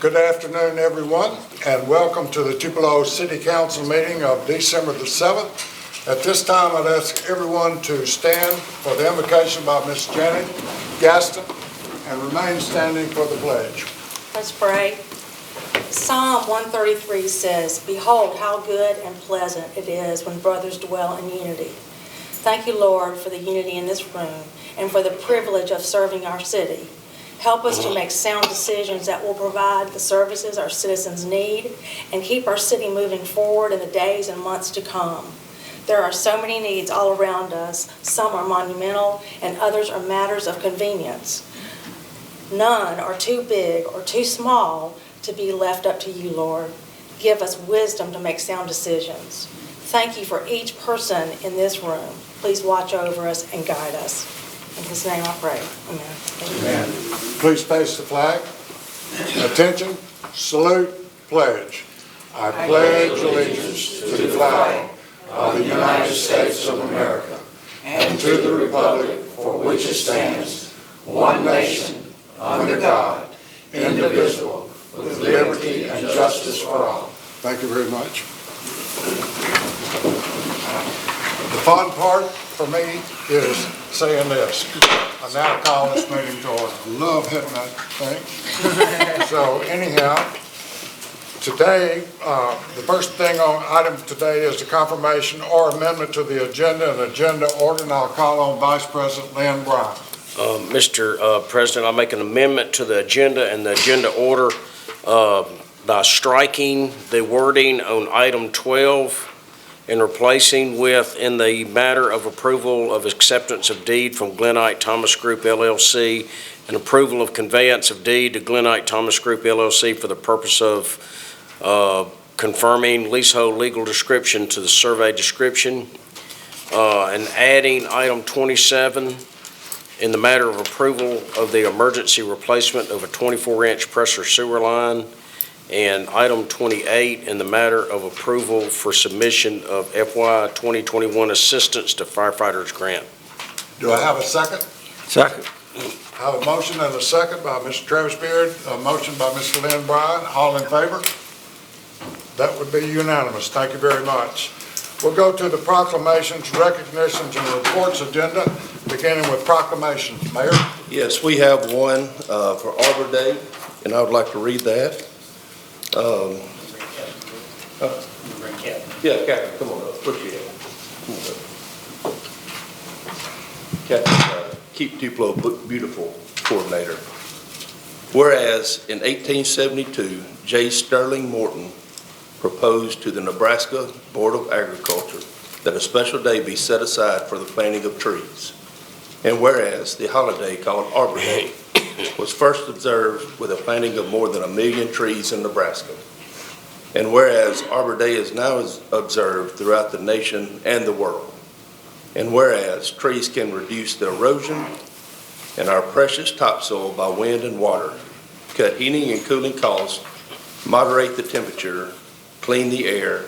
Good afternoon, everyone, and welcome to the Tupelo City Council meeting of December the 7th. At this time, I'd ask everyone to stand for the invocation by Ms. Janet Gaston and remain standing for the pledge. Let's pray. Psalm 133 says, "Behold, how good and pleasant it is when brothers dwell in unity." Thank you, Lord, for the unity in this room and for the privilege of serving our city. Help us to make sound decisions that will provide the services our citizens need and keep our city moving forward in the days and months to come. There are so many needs all around us. Some are monumental and others are matters of convenience. None are too big or too small to be left up to you, Lord. Give us wisdom to make sound decisions. Thank you for each person in this room. Please watch over us and guide us. In His name I pray. Amen. Amen. Please face the flag. Attention, salute, pledge. I pledge allegiance to the flag of the United States of America and to the republic for which it stands, one nation, under God, indivisible, with liberty and justice for all. Thank you very much. The fun part for me is saying this. I now call this meeting to order. I love hitting that thing. So anyhow, today, the first thing on item today is the confirmation or amendment to the agenda and agenda order, and I'll call on Vice President Lynn Bryan. Mr. President, I'll make an amendment to the agenda and the agenda order by striking the wording on item 12 and replacing with, in the matter of approval of acceptance of deed from Glenite Thomas Group LLC and approval of conveyance of deed to Glenite Thomas Group LLC for the purpose of confirming leasehold legal description to the survey description, and adding item 27 in the matter of approval of the emergency replacement of a 24-inch pressure sewer line, and item 28 in the matter of approval for submission of FY 2021 assistance to firefighters grant. Do I have a second? Second. I have a motion and a second by Mr. Travis Beard, a motion by Mr. Lynn Bryan. All in favor? That would be unanimous. Thank you very much. We'll go to the proclamations, recognitions, and reports agenda, beginning with proclamations. Mayor? Yes, we have one for Arbor Day, and I would like to read that. Yeah, Captain, come on up. Where's she at? Captain, Keep Tupelo Beautiful Coordinator. Whereas in 1872, J. Sterling Morton proposed to the Nebraska Board of Agriculture that a special day be set aside for the planting of trees. And whereas the holiday called Arbor Day was first observed with a planting of more than 1 million trees in Nebraska. And whereas Arbor Day is now observed throughout the nation and the world. And whereas trees can reduce the erosion and our precious topsoil by wind and water, cut heating and cooling costs, moderate the temperature, clean the air,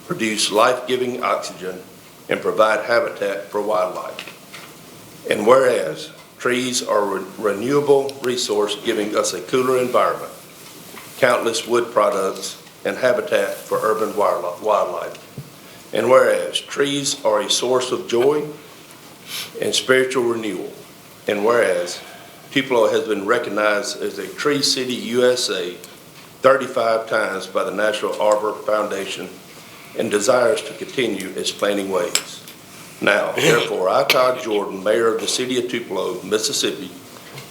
produce life-giving oxygen, and provide habitat for wildlife. And whereas trees are a renewable resource giving us a cooler environment, countless wood products, and habitat for urban wildlife. And whereas trees are a source of joy and spiritual renewal. And whereas Tupelo has been recognized as a Tree City USA 35 times by the National Arbor Foundation and desires to continue its planting ways. Now, therefore, I, Todd Jordan, Mayor of the City of Tupelo, Mississippi,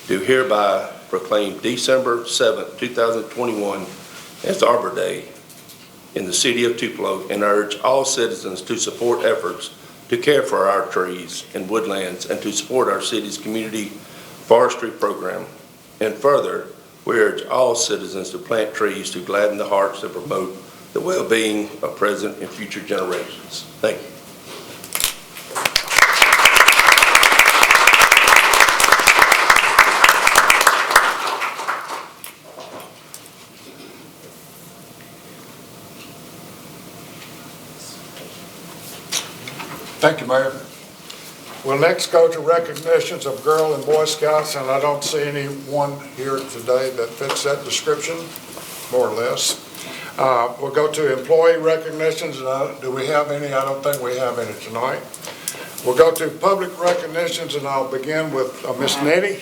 do hereby proclaim December 7th, 2021 as Arbor Day in the City of Tupelo and urge all citizens to support efforts to care for our trees and woodlands and to support our city's community forestry program. And further, we urge all citizens to plant trees to gladden the hearts and promote the well-being of present and future generations. Thank you. Thank you, Mayor. We'll next go to recognitions of Girl and Boy Scouts, and I don't see anyone here today that fits that description. more or less. We'll go to employee recognitions. Do we have any? I don't think we have any tonight. We'll go to public recognitions, and I'll begin with Miss Nettie.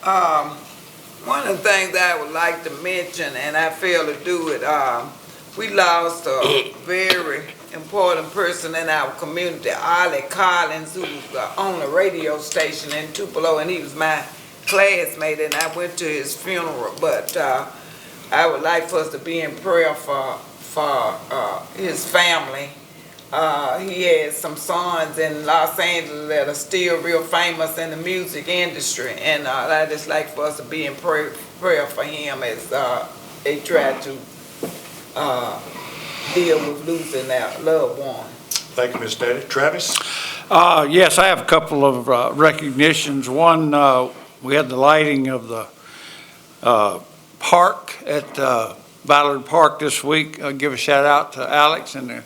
One of the things that I would like to mention, and I failed to do it, we lost a very important person in our community, Ollie Collins, who owned a radio station in Tupelo, and he was my classmate, and I went to his funeral. But I would like for us to be in prayer for his family. He had some sons in Los Angeles that are still real famous in the music industry, and I'd just like for us to be in prayer for him as they try to deal with losing their loved one. Thank you, Ms. Nettie. Travis? Yes, I have a couple of recognitions. One, we had the lighting of the park at Ballard Park this week. I'll give a shout out to Alex and the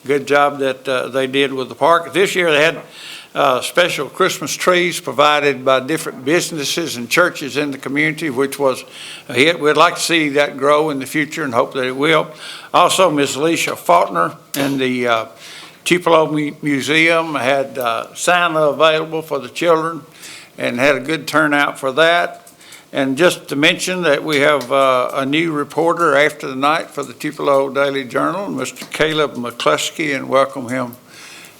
good job that they did with the park. This year they had special Christmas trees provided by different businesses and churches in the community, which was a hit. We'd like to see that grow in the future and hope that it will. Also, Ms. Alicia Faulkner in the Tupelo Museum had Santa available for the children and had a good turnout for that. And just to mention that we have a new reporter after the night for the Tupelo Daily Journal, Mr. Caleb McCluskey, and welcome him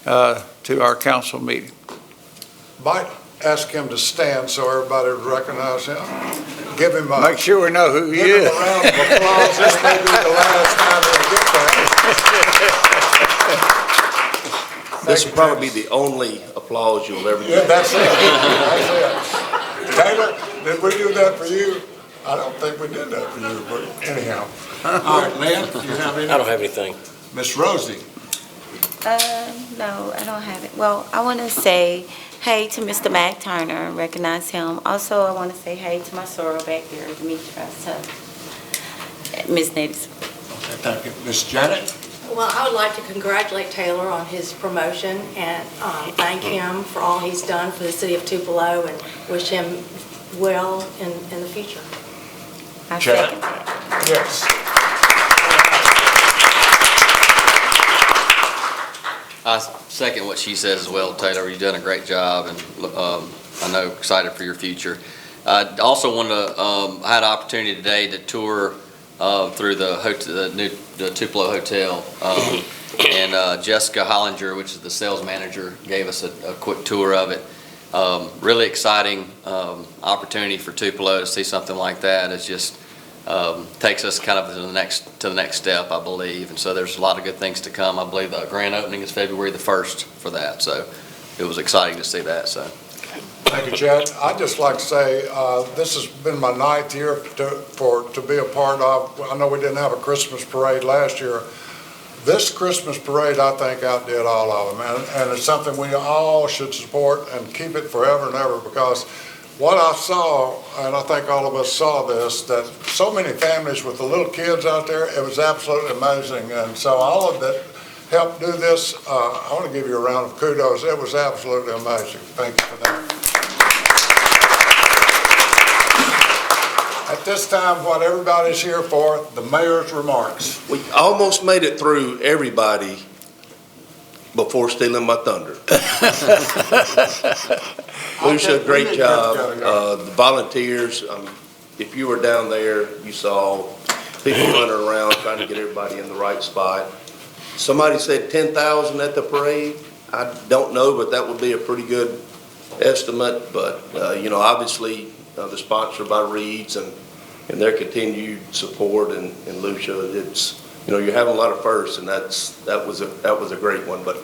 to our council meeting. Might ask him to stand so everybody would recognize him. Give him a, Make sure we know who he give him is. a round of applause. This may be the last time we'll get that. This will probably be the only applause you'll ever Yeah, get. that's it. That's it. Taylor, did we do that for you? I don't think we did that for you, but anyhow. All right, Lynn, do you have any? I don't have anything. Miss Rosie? No, I don't have it. Well, I want to say hey to Mr. Mac Turner and recognize him. Also, I want to say hey to my soror back here, Demetra, to Ms. Nettie. Okay, thank you. Miss Janet? Well, I would like to congratulate Taylor on his promotion and thank him for all he's done for the city of Tupelo and wish him well in the future. I Janet? second that. Yes. I second what she says as well, Taylor. You've done a great job, and I know excited for your future. I also want to. I had an opportunity today to tour through the Tupelo Hotel, and Jessica Hollinger, which is the sales manager, gave us a quick tour of it. Really exciting opportunity for Tupelo to see something like that. It's just takes us kind of to the next step, I believe. And so there's a lot of good things to come. I believe the grand opening is February the 1st for that. So it was exciting to see that. So. Thank you, Chad. I'd just like to say this has been my 9th year to be a part of. I know we didn't have a Christmas parade last year. This Christmas parade, I think, outdid all of them, and it's something we all should support and keep it forever and ever, because what I saw, and I think all of us saw this, that so many families with the little kids out there, it was absolutely amazing. And so all of that helped do this. I want to give you a round of kudos. It was absolutely amazing. Thank you for that. At this time, what everybody's here for, the mayor's remarks. We almost made it through everybody before stealing my thunder. Lucia, great job. The volunteers, if you were down there, you saw people running around trying to get everybody in the right spot. Somebody said 10,000 at the parade. I don't know, but that would be a pretty good estimate. But, obviously, the sponsor by Reed's and their continued support and Lucia, it's, you're having a lot of firsts, and that was a great one. But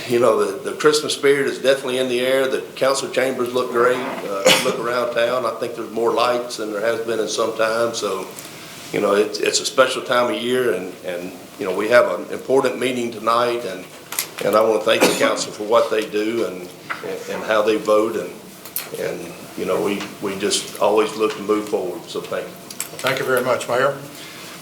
the Christmas spirit is definitely in the air. The council chambers look great. Look around town, I think there's more lights than there has been in some time. So it's a special time of year, and we have an important meeting tonight, and I want to thank the council for what they do and how they vote, and we just always look to move forward. So thank you. Thank you very much, Mayor.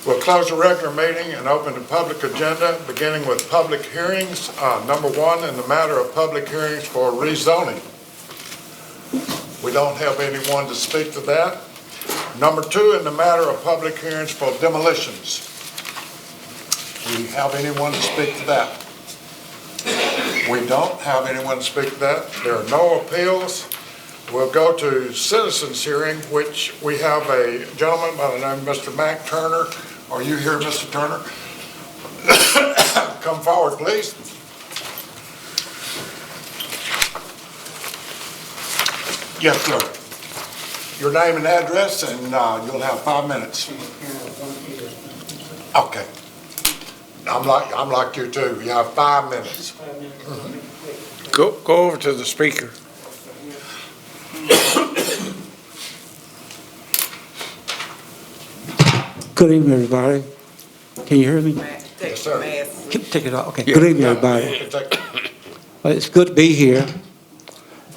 We'll close the regular meeting and open the public agenda, beginning with public hearings. Number 1, in the matter of public hearings for rezoning. We don't have anyone to speak to that. Number 2, in the matter of public hearings for demolitions. Do we have anyone to speak to that? We don't have anyone to speak to that. There are no appeals. We'll go to citizens hearing, which we have a gentleman by the name of Mr. Mac Turner. Are you here, Mr. Turner? Come forward, please. Yes, sir. Your name and address, and you'll have 5 minutes. Okay. I'm like you too. You have 5 minutes. Go over to the speaker. Good evening, everybody. Can you hear me? Take Yes, sir. the mask. Take it off. Okay. Good evening, everybody. It's good to be here,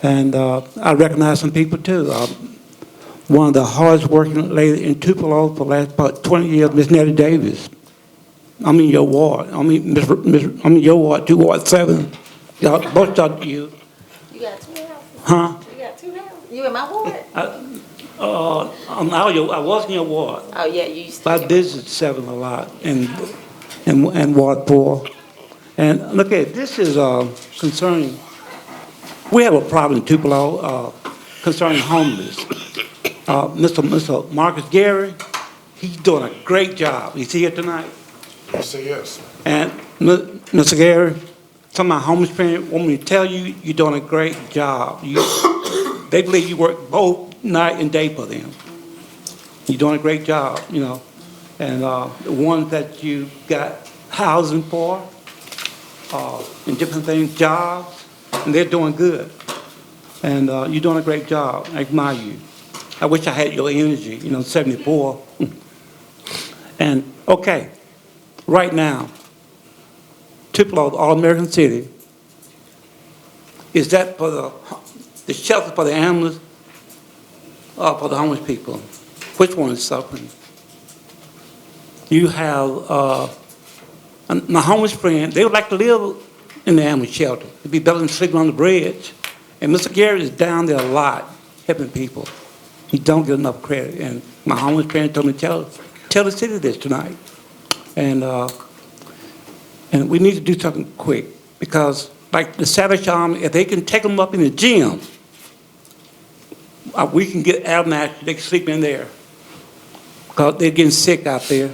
and I recognize some people too. One of the hardest working ladies in Tupelo for the last about 20 years, Miss Nettie Davis. I'm in your ward. I'm in your ward, 2 Ward 7. Y'all, both of you. You got 2 houses? Huh? You got 2 houses? You in my ward? I was in your ward. Oh, yeah, you used to. I visited 7 a lot, and Ward 4. And look at, this is concerning, we have a problem in Tupelo concerning homeless. Mr. Marcus Gary, he's doing a great job. He's here tonight. Yes, he is. And Mr. Gary, some of my homeless friends want me to tell you, you're doing a great job. They believe you work both night and day for them. You're doing a great job, you know. And the ones that you got housing for, and different things, jobs, and they're doing good. And you're doing a great job. I admire you. I wish I had your energy, 74. And, okay, right now, Tupelo, the all-American city, is that for the shelter for the animals or for the homeless people? Which one is suffering? You have my homeless friend, they would like to live in the animal shelter. It'd be better than sleeping on the bridge. And Mr. Gary is down there a lot, helping people. He don't get enough credit. And my homeless friend told me, tell the city this tonight. And we need to do something quick, because like the Salvation Army, if they can take them up in the gym, we can get air mattress, they can sleep in there, because they're getting sick out there.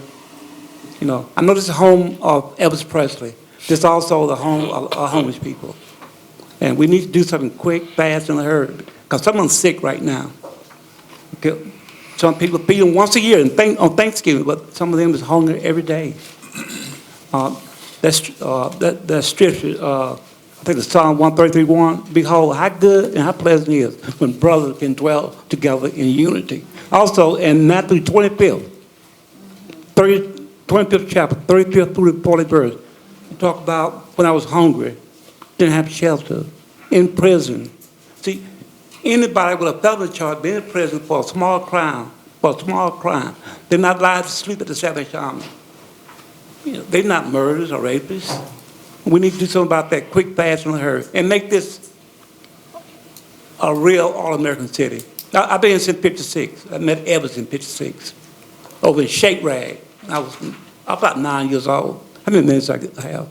I know this is the home of Elvis Presley. This is also the home of homeless people. And we need to do something quick, fast, and a hurry, because someone's sick right now. Okay. Some people feed them once a year on Thanksgiving, but some of them is hungry every day. That scripture, I think it's Psalm 133:1. Behold, how good and how pleasant it is when brothers can dwell together in unity. Also, in Matthew 25th chapter, 35th through the 40th verse, you talk about when I was hungry, didn't have shelter, in prison. See, anybody with a felony charge being in prison for a small crime, they're not allowed to sleep at the Salvation Army. They're not murderers or rapists. We need to do something about that quick, fast, and hurry, and make this a real all-American city. I've been here since '56. I met Evans in '56 over in Shake Rag. I was about 9 years old. How many minutes I have?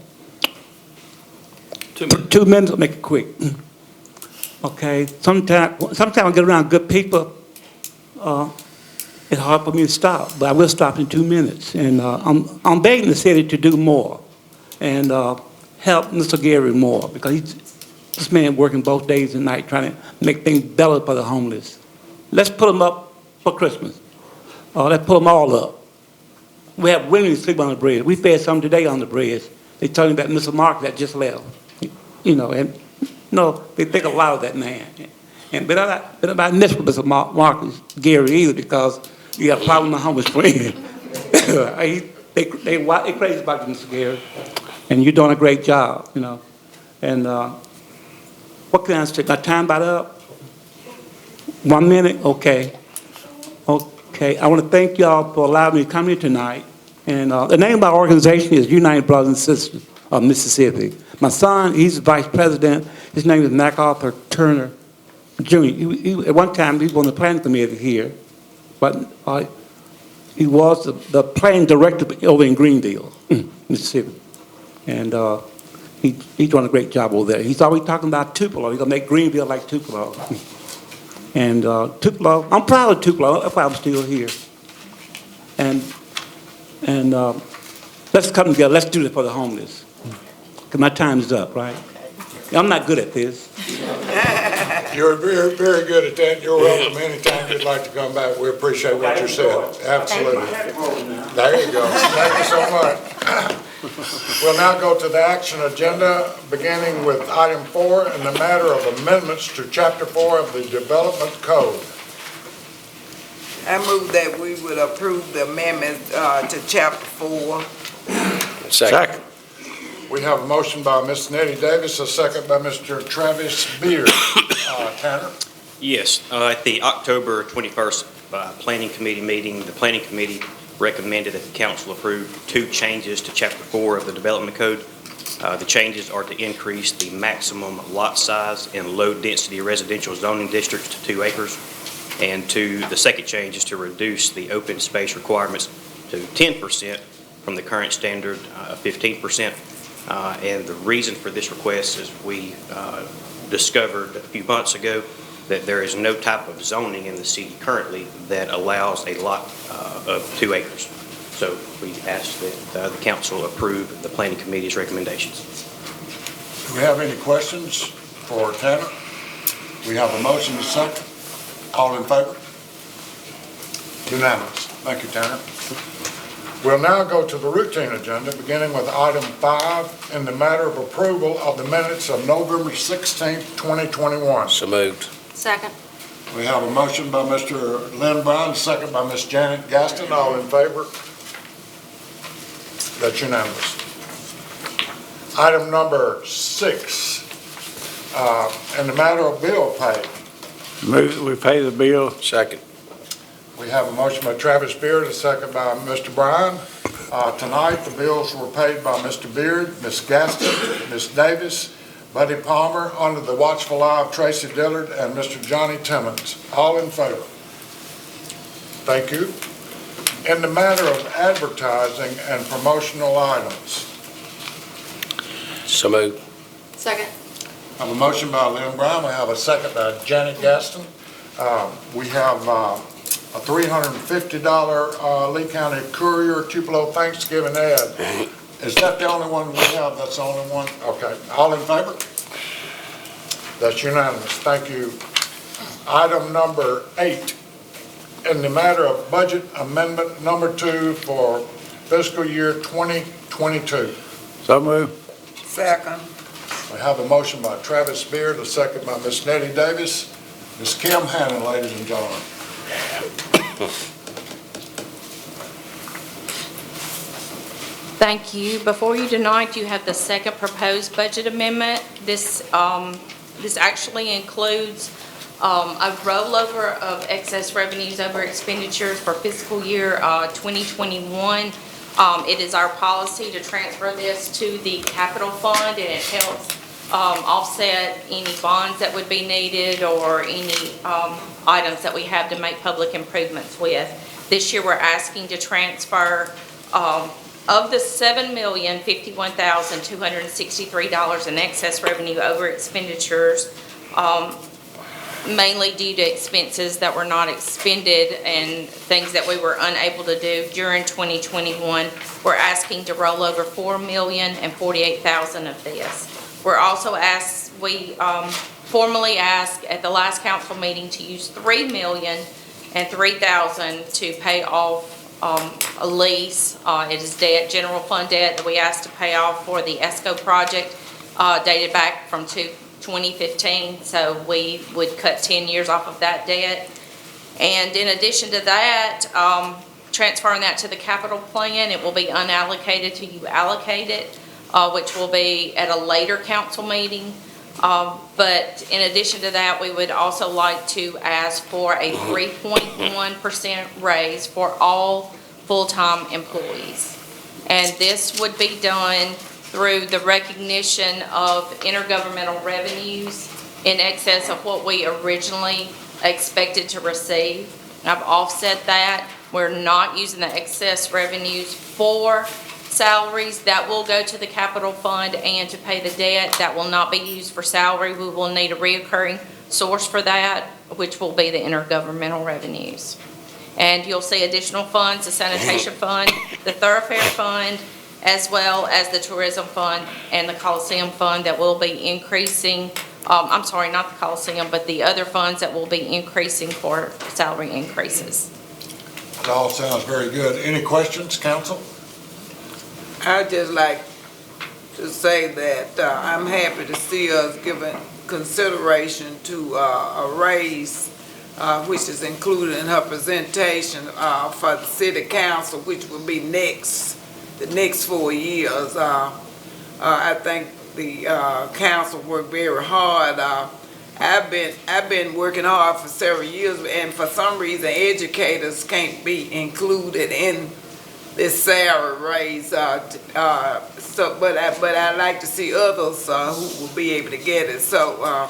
2 minutes. 2 minutes, I'll make it quick. Okay, sometimes I get around good people, it's hard for me to stop, but I will stop in 2 minutes. And I'm begging the city to do more and help Mr. Gary more, because this man working both days and night trying to make things better for the homeless. Let's put them up for Christmas. Let's put them all up. We have women who sleep on the bridge. We fed some today on the bridge. They told me about Mr. Mark that just left. They think a lot of that man. But I'm not messing with Mr. Marcus Gary either, because you got a problem with my homeless friend. They crazy about you, Mr. Gary. And you're doing a great job, And what can I say? My time about up? 1 minute? Okay. Okay. I want to thank y'all for allowing me to come here tonight. And the name of our organization is United Brothers and Sisters of Mississippi. My son, he's the vice president. His name is MacArthur Turner Jr. At one time, he was on the planning committee here. but he was the planning director over in Greenville, Mississippi. And he's doing a great job over there. He's always talking about Tupelo. He's going to make Greenville like Tupelo. And Tupelo, I'm proud of Tupelo. That's why I'm still here. And let's come together. Let's do this for the homeless. Because my time is up, right? I'm not good at this. You're very, very good at that. You're welcome anytime you'd like to come back. We appreciate what you said. Absolutely. There you go. Thank you so much. We'll now go to the action agenda, beginning with item 4 in the matter of amendments to Chapter 4 of the Development Code. I move that we would approve the amendment to Chapter 4. Second. We have a motion by Ms. Nettie Davis, a second by Mr. Travis Beard. Tanner? Yes, at the October 21st Planning Committee meeting, the Planning Committee recommended that the council approve 2 changes to Chapter 4 of the Development Code. The changes are to increase the maximum lot size in low-density residential zoning districts to 2 acres, and the second change is to reduce the open space requirements to 10% from the current standard of 15%. And the reason for this request is we discovered a few months ago that there is no type of zoning in the city currently that allows a lot of 2 acres. So we ask that the council approve the Planning Committee's recommendations. Do we have any questions for Tanner? We have a motion and a second. All in favor? Unanimous. Thank you, Tanner. We'll now go to the routine agenda, beginning with item 5 in the matter of approval of the minutes of November 16th, 2021. So moved. Second. We have a motion by Mr. Lynn Brown, a second by Ms. Janet Gaston. All in favor? That's unanimous. Item number 6, in the matter of bill pay. Move that we pay the bill. Second. We have a motion by Travis Beard, a second by Mr. Bryan. Tonight, the bills were paid by Mr. Beard, Ms. Gaston, Ms. Davis, Buddy Palmer, under the watchful eye of Tracy Dillard and Mr. Johnny Timmons. All in favor? Thank you. In the matter of advertising and promotional items. So moved. Second. I have a motion by Lynn Brown. We have a second by Janet Gaston. We have a $350 Lee County Courier Tupelo Thanksgiving ad. Is that the only one we have? That's the only one? Okay. All in favor? That's unanimous. Thank you. Item number 8, in the matter of budget amendment number 2 for fiscal year 2022. So moved. Second. We have a motion by Travis Beard, a second by Ms. Nettie Davis. Ms. Kim Hannon, ladies and gentlemen. Thank you. Before you tonight, you have the second proposed budget amendment. This actually includes a rollover of excess revenues over expenditures for fiscal year 2021. It is our policy to transfer this to the capital fund, and it helps offset any bonds that would be needed or any items that we have to make public improvements with. This year, we're asking to transfer of the $7,051,263 in excess revenue over expenditures, mainly due to expenses that were not expended and things that we were unable to do during 2021. We're asking to roll over $4,048,000 of this. We're also we formally asked at the last council meeting to use $3,003,000 to pay off a lease. It is debt, general fund debt that we asked to pay off for the ESCO project dated back from 2015. So we would cut 10 years off of that debt. And in addition to that, transferring that to the capital plan, it will be unallocated till you allocate it, which will be at a later council meeting. But in addition to that, we would also like to ask for a 3.1% raise for all full-time employees. And this would be done through the recognition of intergovernmental revenues in excess of what we originally expected to receive. I've offset that. We're not using the excess revenues for salaries. That will go to the capital fund and to pay the debt. That will not be used for salary. We will need a reoccurring source for that, which will be the intergovernmental revenues. And you'll see additional funds, the sanitation fund, the thoroughfare fund, as well as the tourism fund and the Coliseum fund that will be increasing. I'm sorry, not the Coliseum, but the other funds that will be increasing for salary increases. It all sounds very good. Any questions, council? I'd just like to say that I'm happy to see us giving consideration to a raise, which is included in her presentation for the city council, which will be the next 4 years. I think the council worked very hard. I've been working hard for several years, and for some reason, educators can't be included in this salary raise. But I like to see others who will be able to get it. So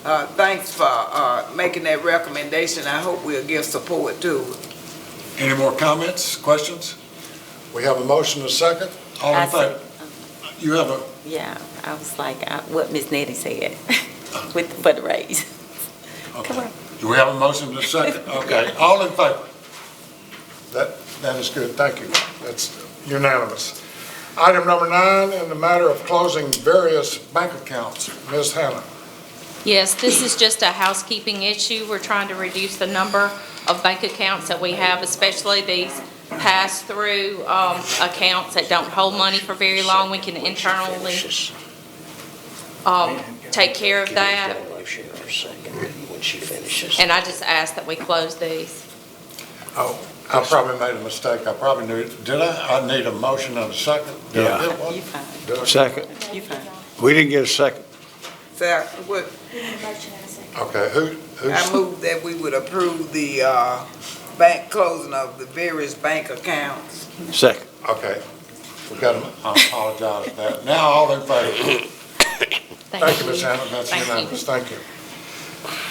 thanks for making that recommendation. I hope we'll give support to it. Any more comments, questions? We have a motion and a second. All in favor? You have a, Yeah, I was like, what Miss Nettie said for the raise. Come okay. on. Do we have a motion and a second? Okay, all in favor? That is good, thank you. That's unanimous. Item number 9, in the matter of closing various bank accounts. Ms. Hannah. Yes, this is just a housekeeping issue. We're trying to reduce the number of bank accounts that we have, especially these pass-through accounts that don't hold money for very long. We can internally take care of that. And I just ask that we close these. Oh, I probably made a mistake. I probably knew, did I? I need a motion and a second. Did I get one? You fine. Did I? Second. You fine. We didn't get a second. So, what, Okay, I who's, move that we would approve the bank closing of the various bank accounts. Second. okay. We got, I apologize for that. Now, all in favor? Thank you, Ms. Hannah, that's Thank you. unanimous, thank you.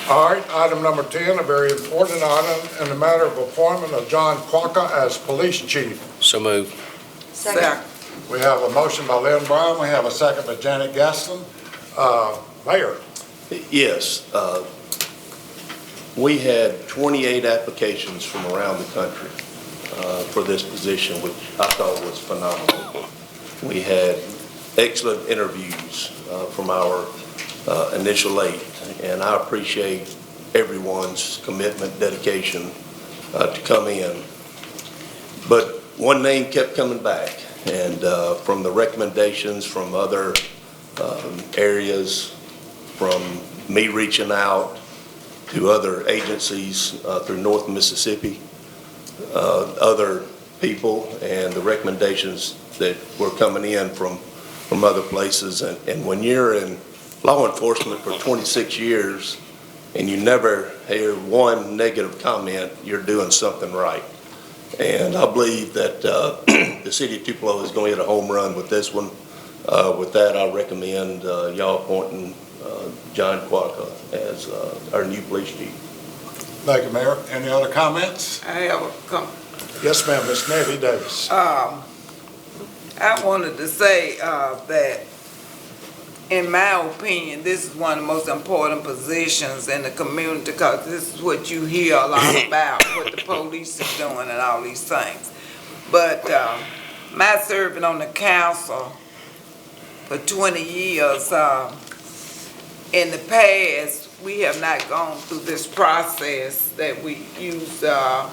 All right, item number 10, a very important item in the matter of appointment of John Quokka as police chief. So moved. Second. We have a motion by Lynn Brown, we have a second by Janet Gaston. Mayor? Yes, we had 28 applications from around the country for this position, which I thought was phenomenal. We had excellent interviews from our initial 8, and I appreciate everyone's commitment, dedication to come in. But one name kept coming back, and from the recommendations from other areas, from me reaching out to other agencies through North Mississippi, other people, and the recommendations that were coming in from other places. And when you're in law enforcement for 26 years and you never hear one negative comment, you're doing something right. And I believe that the city of Tupelo is going to hit a home run with this one. With that, I recommend y'all appointing John Quokka as our new police chief. Thank you, Mayor. Any other comments? I have a comment. Yes, ma'am, Ms. Nettie Davis. I wanted to say that, in my opinion, this is one of the most important positions in the community, because this is what you hear a lot about, what the police is doing and all these things. But my serving on the council for 20 years, in the past, we have not gone through this process that we use, that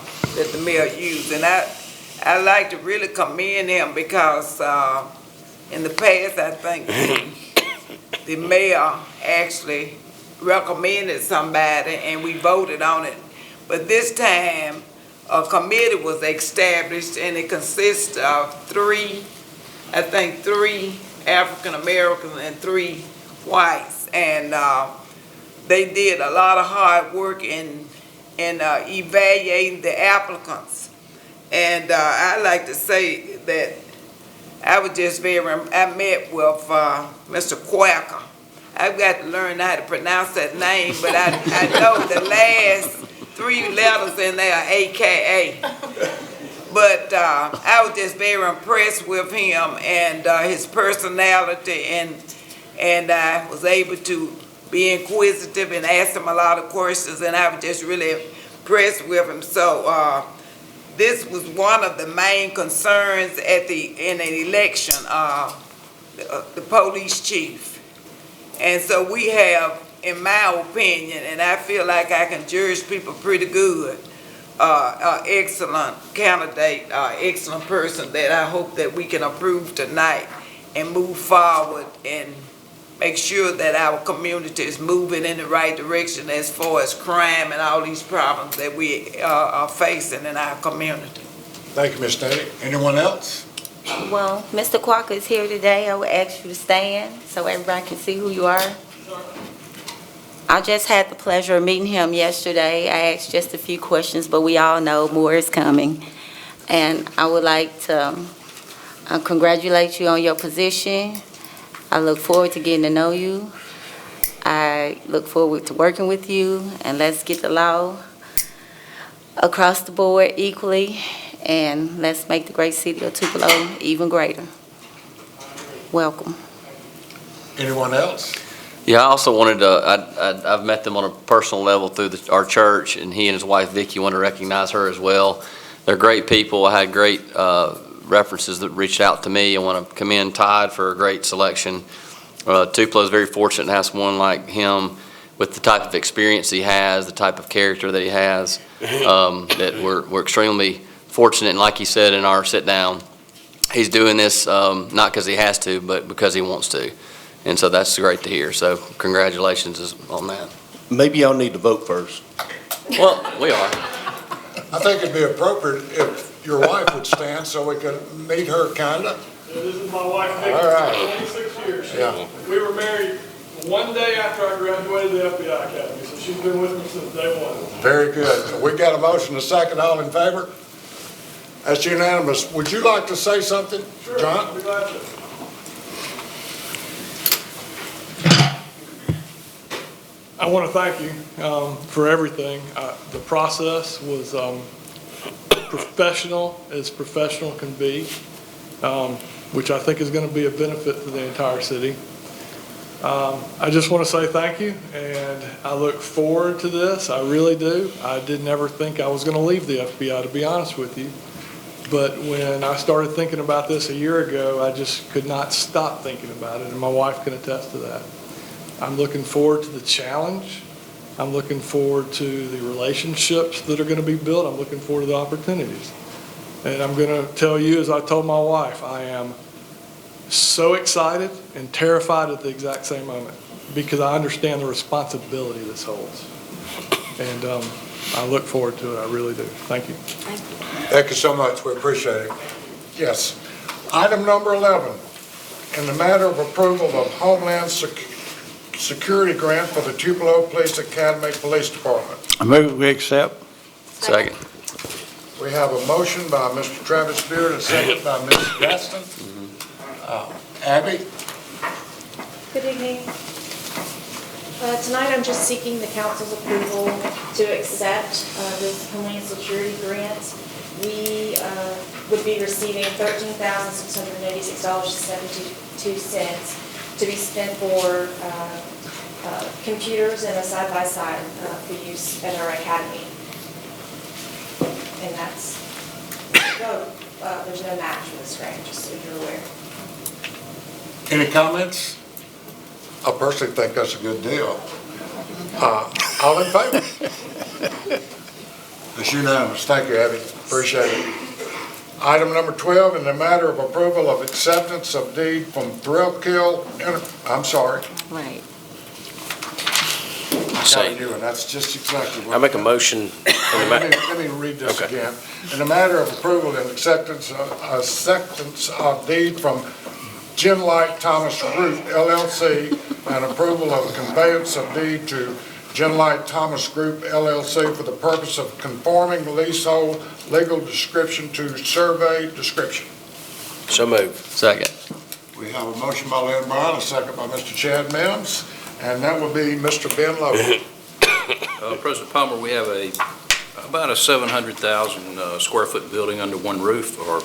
the mayor used. And I like to really commend him, because in the past, I think the mayor actually recommended somebody and we voted on it. But this time, a committee was established, and it consists of three African Americans and 3 whites. And they did a lot of hard work in evaluating the applicants. And I like to say that I was just I met with Mr. Quacker. I've got to learn how to pronounce that name, but I know the last 3 letters in there, AKA. But I was just very impressed with him and his personality, and I was able to be inquisitive and ask him a lot of questions, and I was just really impressed with him. So this was one of the main concerns in an election, the police chief. And so we have, in my opinion, and I feel like I can judge people pretty good, excellent candidate, excellent person that I hope that we can approve tonight and move forward and make sure that our community is moving in the right direction as far as crime and all these problems that we are facing in our community. Thank you, Ms. Nettie. Anyone else? Well, Mr. Quacker is here today. I would ask you to stand so everybody can see who you are. I just had the pleasure of meeting him yesterday. I asked just a few questions, but we all know more is coming. And I would like to congratulate you on your position. I look forward to getting to know you. I look forward to working with you, and let's get the law across the board equally, and let's make the great city of Tupelo even greater. Welcome. Anyone else? Yeah, I also wanted to, I've met them on a personal level through our church, and he and his wife Vicki want to recognize her as well. They're great people. I had great references that reached out to me. I want to commend Todd for a great selection. Tupelo is very fortunate to have someone like him with the type of experience he has, the type of character that he has, that we're extremely fortunate. And like he said in our sit down, he's doing this not because he has to, but because he wants to. And so that's great to hear. So congratulations on that. Maybe y'all need to vote first. Well, we are. I think it'd be appropriate if your wife would stand so we could meet her, kinda. This is my wife, Vicki, All right. 26 years. Yeah. We were married one day after I graduated the FBI Academy, so she's been with me since day one. Very good. We got a motion, a second, all in favor? That's unanimous. Would you like to say something, Sure, John? I'll be glad to. I want to thank you for everything. The process was professional as professional can be, which I think is going to be a benefit to the entire city. I just want to say thank you, and I look forward to this. I really do. I didn't ever think I was going to leave the FBI, to be honest with you. But when I started thinking about this a year ago, I just could not stop thinking about it, and my wife can attest to that. I'm looking forward to the challenge. I'm looking forward to the relationships that are going to be built. I'm looking forward to the opportunities. And I'm going to tell you, as I told my wife, I am so excited and terrified at the exact same moment because I understand the responsibility this holds. And I look forward to it. I really do. Thank you. Thank you so much. We appreciate it. Yes. Item number 11, in the matter of approval of Homeland Security Grant for the Tupelo Police Academy Police Department. I move we accept. Second. We have a motion by Mr. Travis Beard and a second by Mrs. Gaston. Abby? Good evening. Tonight I'm just seeking the council's approval to accept this Homeland Security grant. We would be receiving $13,686.72 to be spent for computers and a side-by-side for use at our academy. And that's, there's no match for this grant, just so you're aware. Any comments? I personally think that's a good deal. All in favor? It's unanimous. Thank you, Abby. Appreciate it. Item number 12, in the matter of approval of acceptance of deed from Thrillkill, I'm sorry. Right. I got a new one. That's just exactly what. I make a motion. Let me read this Okay. again. In the matter of approval and acceptance of deed from Genlight Thomas Group LLC and approval of conveyance of deed to Genlight Thomas Group LLC for the purpose of conforming leasehold legal description to survey description. So moved. Second. We have a motion by Lynn Brown, a second by Mr. Chad Mims, and that will be Mr. Ben Lowe. President Palmer, we have a about a 700,000 square foot building under one roof, or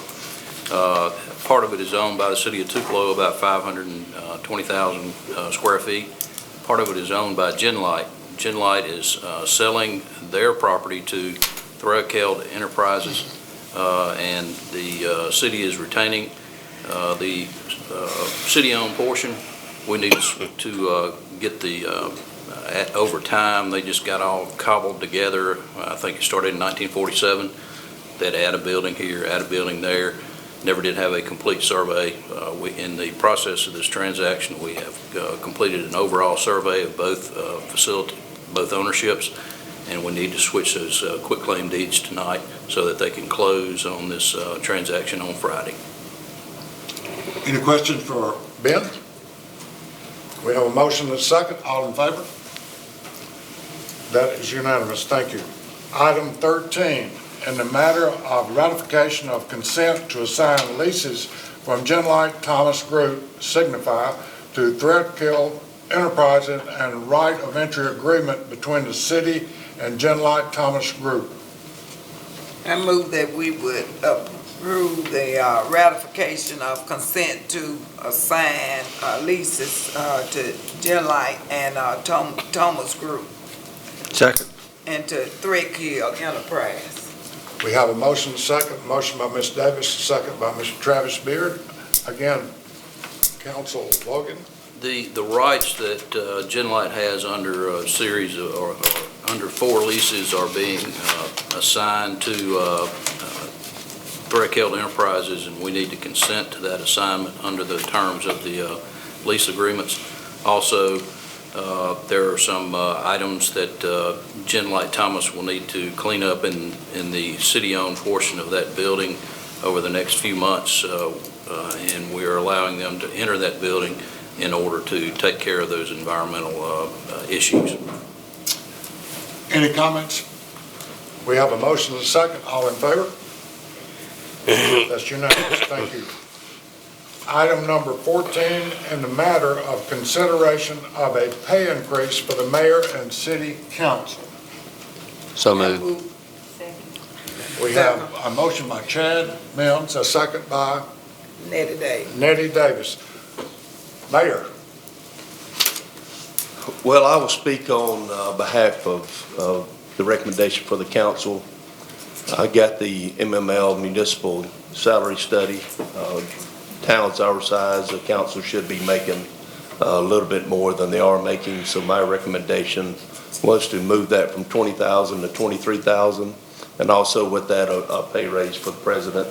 part of it is owned by the city of Tupelo, about 520,000 square feet. Part of it is owned by Genlight. Genlight is selling their property to Tupelo Enterprises, and the city is retaining the city-owned portion. We need to get the, over time, they just got all cobbled together. I think it started in 1947. They'd add a building here, add a building there. Never did have a complete survey. In the process of this transaction, we have completed an overall survey of both both ownerships, and we need to switch those quitclaim deeds tonight so that they can close on this transaction on Friday. Any questions for Ben? We have a motion and a second. All in favor? That is unanimous. Thank you. Item 13, in the matter of ratification of consent to assign leases from Genlight Thomas Group, Signify, to Threadkill Enterprises and right of entry agreement between the city and Genlight Thomas Group. I move that we would approve the ratification of consent to assign leases to Genlight and Thomas Group Second. and to Threadkill Enterprise. We have a motion and a second. Motion by Ms. Davis, second by Mr. Travis Beard. Again, Council Logan. The rights that Genlight has under a series of, or under 4 leases are being assigned to Tupelo Enterprises, and we need to consent to that assignment under the terms of the lease agreements. Also, there are some items that Genlight Thomas will need to clean up in the city-owned portion of that building over the next few months, and we are allowing them to enter that building in order to take care of those environmental issues. Any comments? We have a motion and a second. All in favor? That's unanimous. Thank you. Item number 14, in the matter of consideration of a pay increase for the mayor and city council. So moved. We have a motion by Chad Mills, a second by Nettie Day. Nettie Davis. Mayor. Well, I will speak on behalf of the recommendation for the council. I got the MML municipal salary study. Towns our size, the council should be making a little bit more than they are making, so my recommendation was to move that from $20,000 to $23,000, and also with that a pay raise for the president.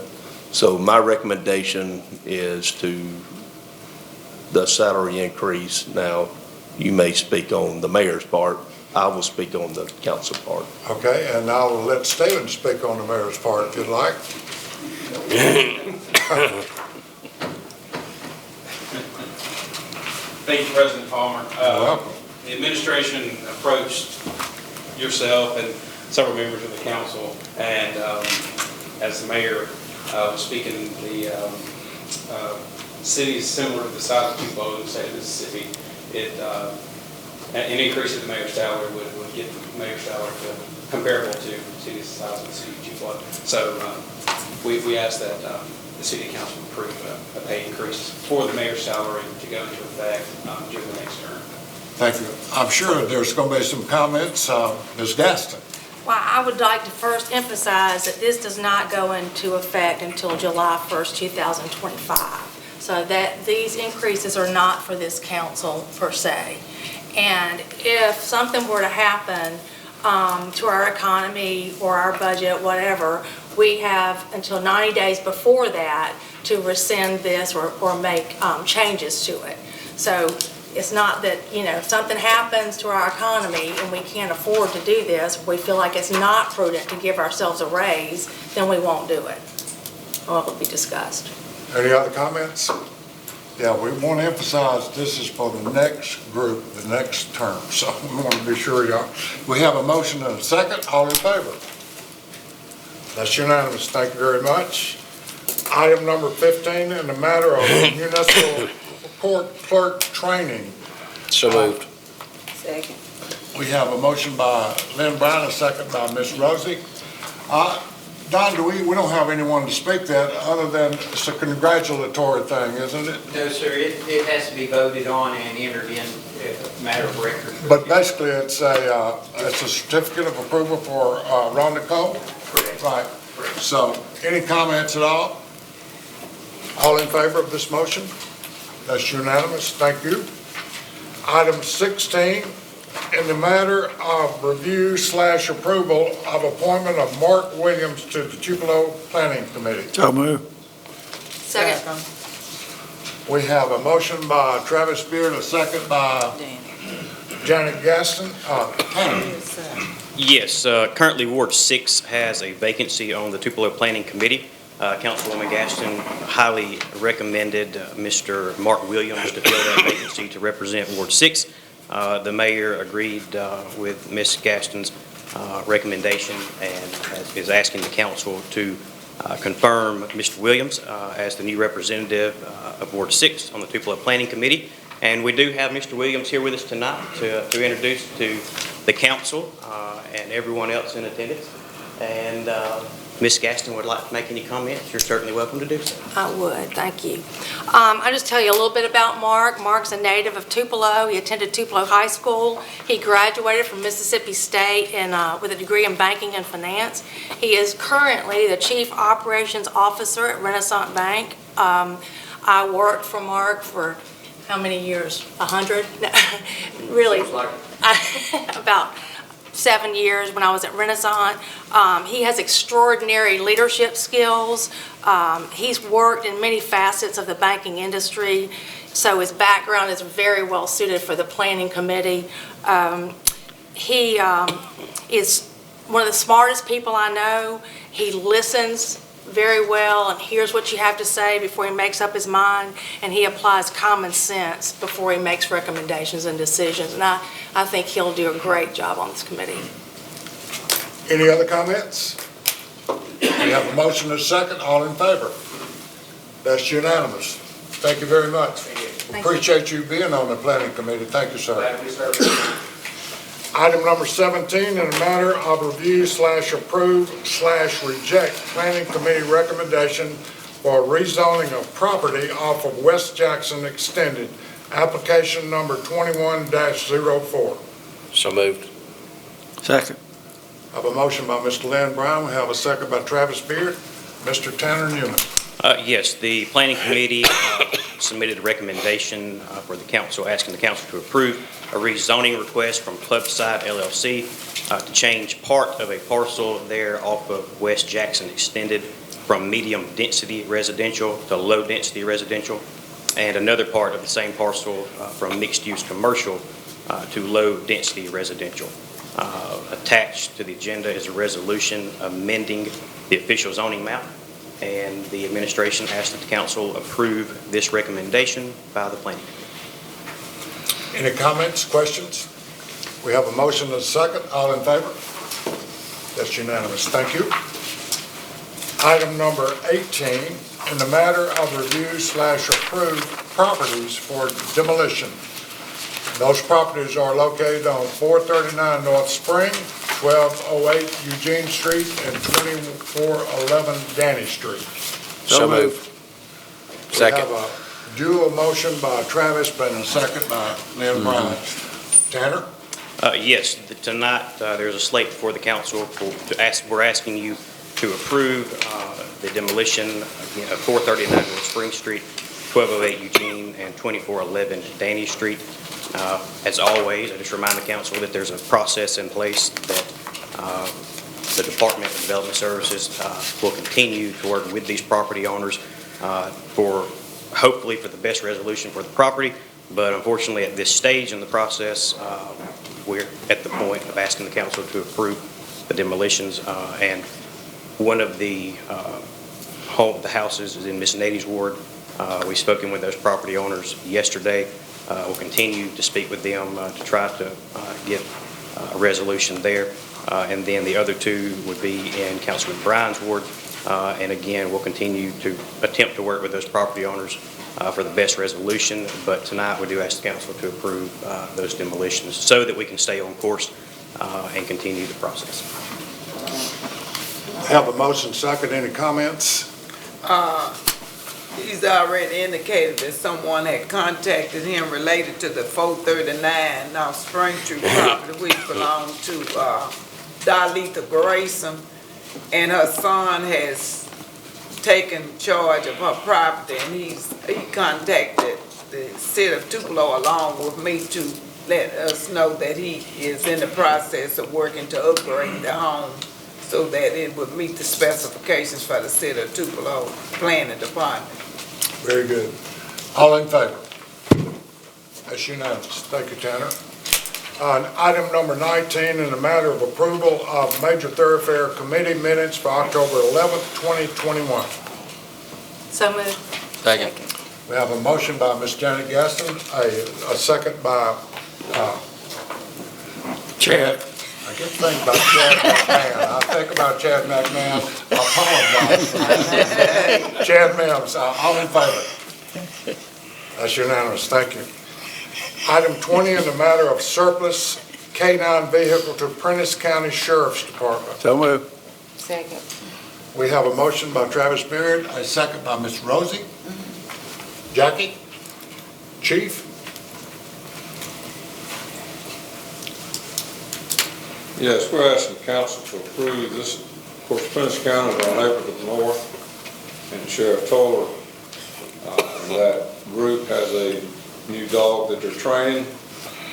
So my recommendation is to the salary increase. Now, you may speak on the mayor's part. I will speak on the council part. Okay, and I will let Stephen speak on the mayor's part if you'd like. Thank you, President Palmer. You're welcome. The administration approached yourself and several members of the council, and as the mayor was speaking, the city is similar to the size of Tupelo in the state of Mississippi. An increase in the mayor's salary would get the mayor's salary comparable to the city's size of the city of Tupelo. So we ask that the city council approve a pay increase for the mayor's salary to go into effect during the next term. Thank you. I'm sure there's going to be some comments. Ms. Gaston. Well, I would like to first emphasize that this does not go into effect until July 1st, 2025. So that these increases are not for this council per se. And if something were to happen to our economy or our budget, whatever, we have until 90 days before that to rescind this or make changes to it. So it's not that, if something happens to our economy and we can't afford to do this, we feel like it's not prudent to give ourselves a raise, then we won't do it. Or it will be discussed. Any other comments? Yeah, we want to emphasize this is for the next group, the next term. So we want to be sure, y'all. We have a motion and a second. All in favor? That's unanimous. Thank you very much. Item number 15, in the matter of municipal court clerk training. So moved. Second. We have a motion by Lynn Brown, a second by Ms. Rosie. Don, we don't have anyone to speak that, other than it's a congratulatory thing, isn't it? No, sir, it has to be voted on and entered in as a matter of record. But basically, it's a certificate of approval for Ron Nicole? Correct. Right. So, any comments at all? All in favor of this motion? That's unanimous, thank you. Item 16, in the matter of review/approval of appointment of Mark Williams to the Tupelo Planning Committee. So move. Second. We have a motion by Travis Beard, a second by Janet Gaston. Yes, currently Ward 6 has a vacancy on the Tupelo Planning Committee. Councilwoman Gaston highly recommended Mr. Mark Williams to fill that vacancy to represent Ward 6. The mayor agreed with Ms. Gaston's recommendation and is asking the council to confirm Mr. Williams as the new representative of Ward 6 on the Tupelo Planning Committee. And we do have Mr. Williams here with us tonight to introduce to the council and everyone else in attendance. And Ms. Gaston would like to make any comments. You're certainly welcome to do so. I would, thank you. I'll just tell you a little bit about Mark. Mark's a native of Tupelo. He attended Tupelo High School. He graduated from Mississippi State with a degree in banking and finance. He is currently the Chief Operations Officer at Renaissance Bank. I worked for Mark for how many years? 100? No, really, about 7 years when I was at Renaissance. He has extraordinary leadership skills. He's worked in many facets of the banking industry, so his background is very well suited for the planning committee. He is one of the smartest people I know. He listens very well and hears what you have to say before he makes up his mind, and he applies common sense before he makes recommendations and decisions. And I think he'll do a great job on this committee. Any other comments? We have a motion and a second. All in favor? That's unanimous. Thank you very much. Appreciate you being on the planning committee. Thank you, sir. Thank you, sir. Item number 17, in a matter of review/approve/reject planning committee recommendation for rezoning of property off of West Jackson Extended, application number 21-04. So moved. Second. I have a motion by Mr. Lynn Brown. We have a second by Travis Beard. Mr. Tanner Newman. Yes, the planning committee submitted a recommendation for the council, asking the council to approve a rezoning request from Clubside LLC to change part of a parcel there off of West Jackson Extended from medium density residential to low density residential, and another part of the same parcel from mixed use commercial to low density residential. Attached to the agenda is a resolution amending the official zoning map, and the administration asked that the council approve this recommendation by the planning committee. Any comments, questions? We have a motion and a second. All in favor? That's unanimous. Thank you. Item number 18, in the matter of review/approve properties for demolition. Those properties are located on 439 North Spring, 1208 Eugene Street, and 2411 Danny Street. So moved. Second. We have a dual motion by Travis, but a second by Lynn Brown. Tanner? Yes, tonight there's a slate before the council we're asking you to approve the demolition again, of 439 North Spring Street, 1208 Eugene, and 2411 Danny Street. As always, I just remind the council that there's a process in place that the Department of Development Services will continue to work with these property owners hopefully for the best resolution for the property. But unfortunately, at this stage in the process, we're at the point of asking the council to approve the demolitions. And one of the houses is in Miss Nady's ward. We've spoken with those property owners yesterday. We'll continue to speak with them to try to get a resolution there. And then the other two would be in Councilman Bryan's ward. And again, we'll continue to attempt to work with those property owners for the best resolution. But tonight, we do ask the council to approve those demolitions so that we can stay on course and continue the process. Have a motion second. Any comments? He's already indicated that someone had contacted him related to the 439 North Spring Street property, which belonged to Dalita Grayson, and her son has taken charge of her property, and he contacted the city of Tupelo along with me to let us know that he is in the process of working to upgrade the home so that it would meet the specifications for the city of Tupelo planning department. Very good. All in favor? That's unanimous. Thank you, Tanner. Item number 19, in the matter of approval of Major Thoroughfare Committee minutes for October 11th, 2021. So moved. Second. We have a motion by Ms. Janet Gaston, a second by Chad. I keep thinking about Chad McMahon. I think about Chad McMahon. I apologize. Chad Mims, all in favor? That's unanimous. Thank you. Item 20, in the matter of surplus K-9 vehicle to Prentice County Sheriff's Department. So moved. Second. We have a motion by Travis Beard, a second by Ms. Rosie. Jackie? Chief? Yes, we're asking council to approve this. Of course, Prentice County is our neighbor to the north, and Sheriff Toller and that group has a new dog that they're training.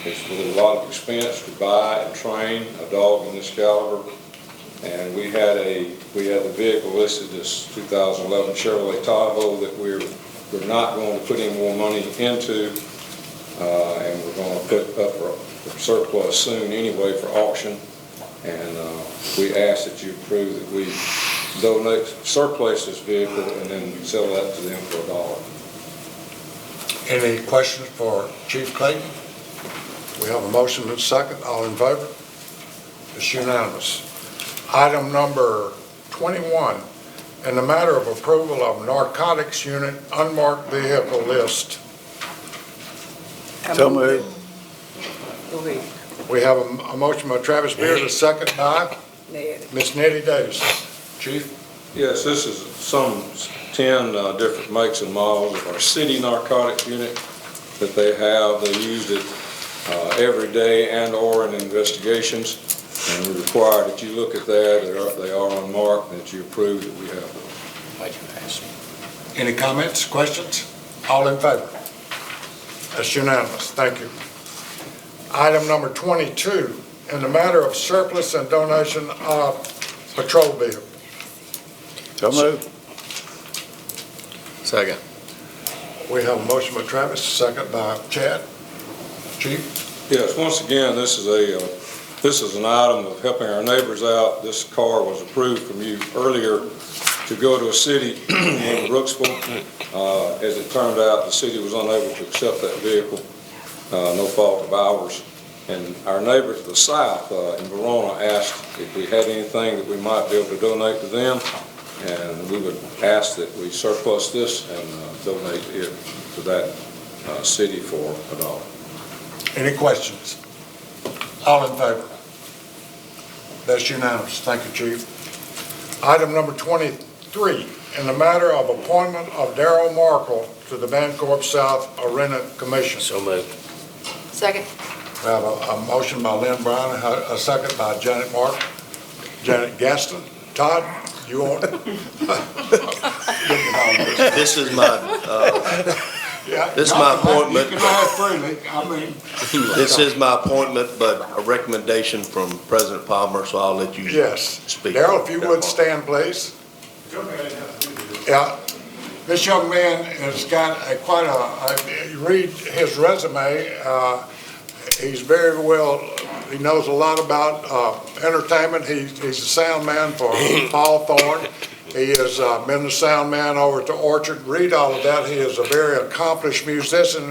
It's with a lot of expense to buy and train a dog in this caliber. And we had the vehicle listed as 2011 Chevrolet Tahoe that we're not going to put any more money into, and we're going to put up for surplus soon anyway for auction. And we ask that you approve that we surplus this vehicle and then sell that to them for $1. Any questions for Chief Clayton? We have a motion and a second. All in favor? It's unanimous. Item number 21, in the matter of approval of narcotics unit unmarked vehicle list. So moved. Go ahead. We have a motion by Travis Beard, a second by Ned. Ms. Nettie Davis. Chief? Yes, this is some 10 different makes and models of our city narcotics unit that they have. They use it every day and or in investigations. And we require that you look at that. They are unmarked, and that you approve that we have them. Any comments, questions? All in favor? That's unanimous. Thank you. Item number 22, in the matter of surplus and donation of patrol vehicle. So moved. Second. We have a motion by Travis, a second by Chad. Chief? Yes, once again, this is an item of helping our neighbors out. This car was approved from you earlier to go to a city in Brooksville. As it turned out, the city was unable to accept that vehicle, no fault of ours. And our neighbor to the south in Verona asked if we had anything that we might be able to donate to them. And we would ask that we surplus this and donate it to that city for $1. Any questions? All in favor? That's unanimous. Thank you, Chief. Item number 23, in the matter of appointment of Darrell Markle to the Bancorp South Arena Commission. So moved. Second. We have a motion by Lynn Brown, a second by Janet Gaston. Todd, you want it? This is my, this is my appointment. You can have freely, I mean. This is my appointment, but a recommendation from President Palmer, so I'll let you Yes. speak. Darrell, if you would stand, please. Yeah. This young man has got you read his resume, he's very well, he knows a lot about entertainment. He's a sound man for Paul Thorne. He has been the sound man over to Orchard. Read all of that. He is a very accomplished musician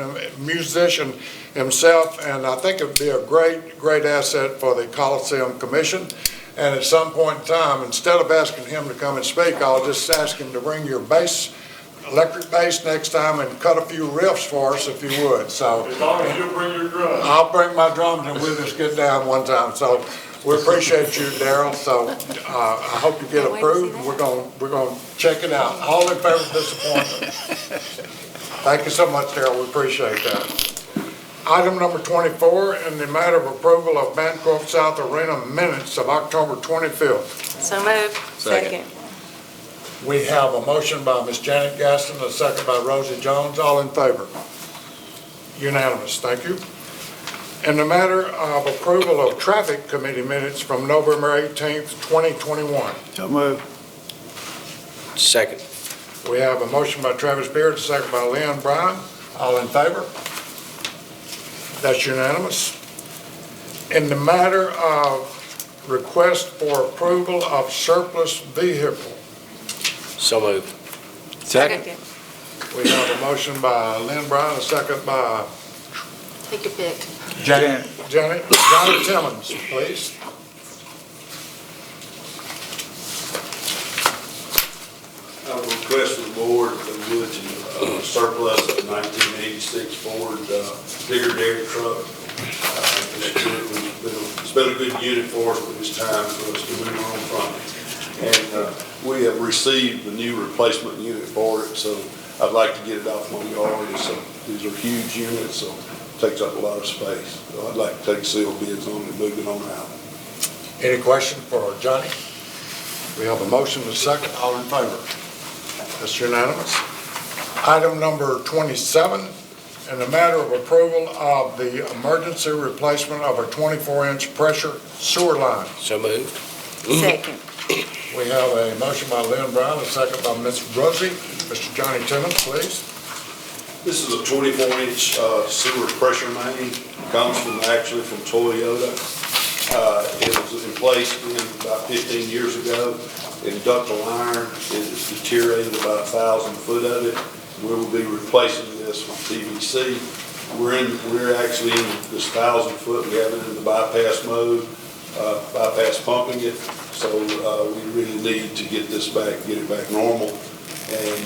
himself, and I think it would be a great asset for the Coliseum Commission. And at some point in time, instead of asking him to come and speak, I'll just ask him to bring your electric bass next time and cut a few riffs for us if you would. So, As long as you bring your drum. I'll bring my drums and we'll just get down one time. So We appreciate you, Darrell, so I hope you get approved. We're gonna check it out. All in favor of this appointment? Thank you so much, Darrell, we appreciate that. Item number 24, in the matter of approval of Bancroft South Arena minutes of October 25th. So moved. Second. We have a motion by Ms. Janet Gaston, a second by Rosie Jones. All in favor? Unanimous, thank you. In the matter of approval of traffic committee minutes from November 18th, 2021. So moved. Second. We have a motion by Travis Beard, a second by Lynn Bryan. All in favor? That's unanimous. In the matter of request for approval of surplus vehicle, So moved. Second. we have a motion by Lynn Bryan, a second by Take your pick. Janet Johnny Timmons, please. I would request from the board that we would surplus a 1986 Ford digger dairy truck. It's been a good unit for us, but it's time for us to move on from it. And we have received the new replacement unit for it, so I'd like to get it off my yard. These are huge units, so it takes up a lot of space. So I'd like to take sealed bids on it and move it on out. Any question for Johnny? We have a motion and a second. All in favor? That's unanimous. Item number 27, in the matter of approval of the emergency replacement of a 24-inch pressure sewer line. So moved. Second. We have a motion by Lynn Brown, a second by Ms. Rosie. Mr. Johnny Timmons, please. This is a 24-inch sewer pressure main. Comes actually from Toyota. It was in place about 15 years ago. Inductile iron, it has deteriorated about 1,000 foot of it. We will be replacing this with PVC. We're actually in this 1,000 foot. We have it in the bypass mode, bypass pumping it. So we really need to get this back, get it back normal. And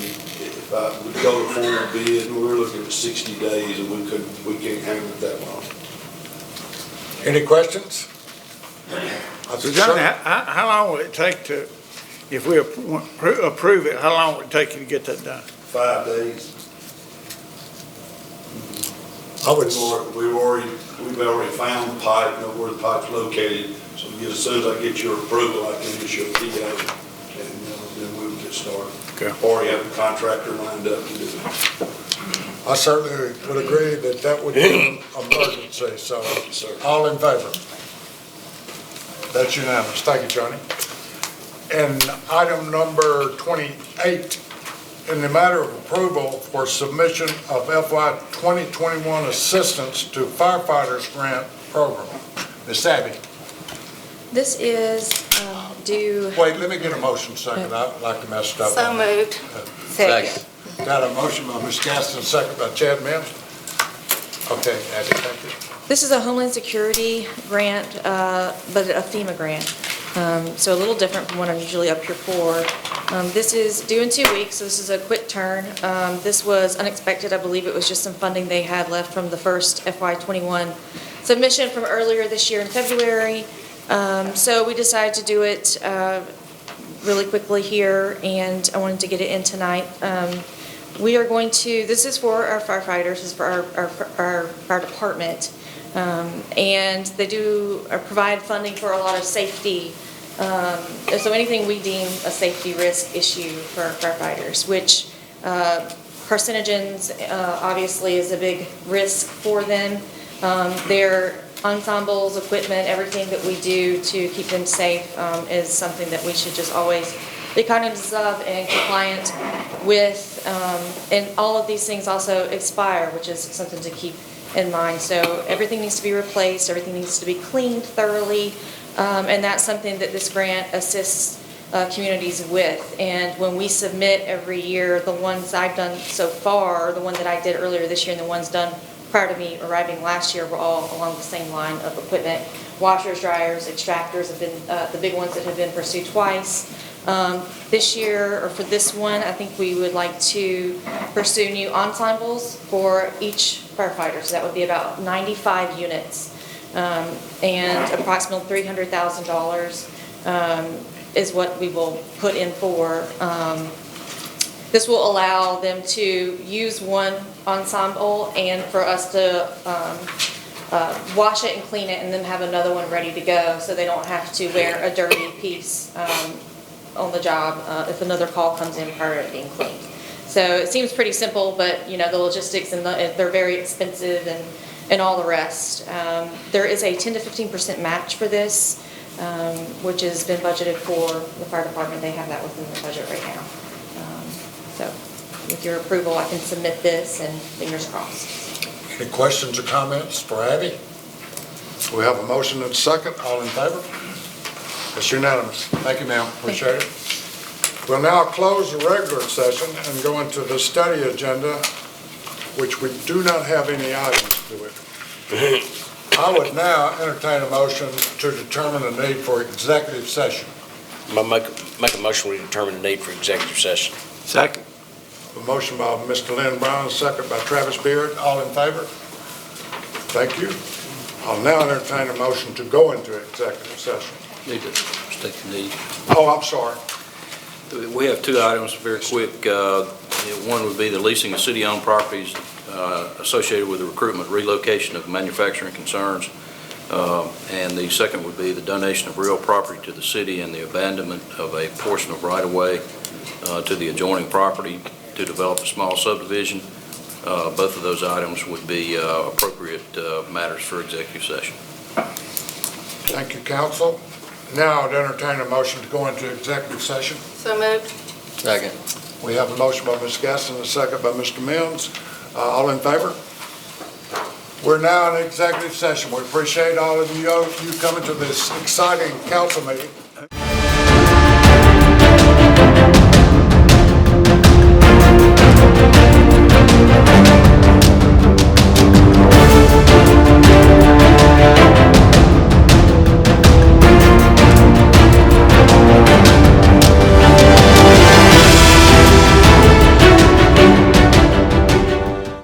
if I would go to formal bid, we're looking at 60 days, and we can't handle it that long. Any questions? So Johnny, how long will it take to, if we approve it, how long will it take you to get that done? 5 days. We've already found the pipe, know where the pipe's located. So as soon as I get your approval, I can issue a PO, and then we'll get started. Okay. Or you have a contractor lined up to do it. I certainly would agree that would be an emergency, so all in favor? That's unanimous. Thank you, Johnny. And item number 28, in the matter of approval for submission of FY 2021 assistance to firefighters grant program. Ms. Savvy. This is due. Wait, let me get a motion second. I'd like to mess it up. So moved. Second. Got a motion by Ms. Gaston, second by Chad Mims. Okay, Abby, thank you. This is a Homeland Security grant, but a FEMA grant. So a little different from what I'm usually up here for. This is due in 2 weeks, so this is a quick turn. This was unexpected. I believe it was just some funding they had left from the first FY21 submission from earlier this year in February. So we decided to do it really quickly here, and I wanted to get it in tonight. We are going to, this is for our firefighters, this is for our fire department. And they do provide funding for a lot of safety. So anything we deem a safety risk issue for our firefighters, which carcinogens obviously is a big risk for them. Their ensembles, equipment, everything that we do to keep them safe is something that we should just always be cognizant of and compliant with. And all of these things also expire, which is something to keep in mind. So everything needs to be replaced, everything needs to be cleaned thoroughly, and that's something that this grant assists communities with. And when we submit every year, the ones I've done so far, the one that I did earlier this year and the ones done prior to me arriving last year were all along the same line of equipment. Washers, dryers, extractors have been the big ones that have been pursued twice. This year, or for this one, I think we would like to pursue new ensembles for each firefighter. So that would be about 95 units. and approximately $300,000 is what we will put in for. This will allow them to use one ensemble and for us to wash it and clean it and then have another one ready to go, so they don't have to wear a dirty piece on the job if another call comes in prior to being cleaned. So it seems pretty simple, but the logistics and they're very expensive and all the rest. There is a 10 to 15% match for this, which has been budgeted for the fire department. They have that within their budget right now. So with your approval, I can submit this, and fingers crossed. Any questions or comments for Abby? We have a motion and a second. All in favor? It's unanimous. Thank you, ma'am. Appreciate it. We'll now close the regular session and go into the study agenda, which we do not have any items to it. I would now entertain a motion to determine the need for executive session. Make a motion we determine the need for executive session. Second. A motion by Mr. Lynn Brown, a second by Travis Beard. All in favor? Thank you. I'll now entertain a motion to go into executive session. Need to state the need. Oh, I'm sorry. We have two items, very quick. One would be the leasing of city-owned properties associated with the recruitment, relocation of manufacturing concerns. And the second would be the donation of real property to the city and the abandonment of a portion of right-of-way to the adjoining property to develop a small subdivision. Both of those items would be appropriate matters for executive session. Thank you, council. Now I'd entertain a motion to go into executive session. So moved. Second. We have a motion by Ms. Gaston, a second by Mr. Mims. All in favor? We're now in executive session. We appreciate all of you coming to this exciting council meeting.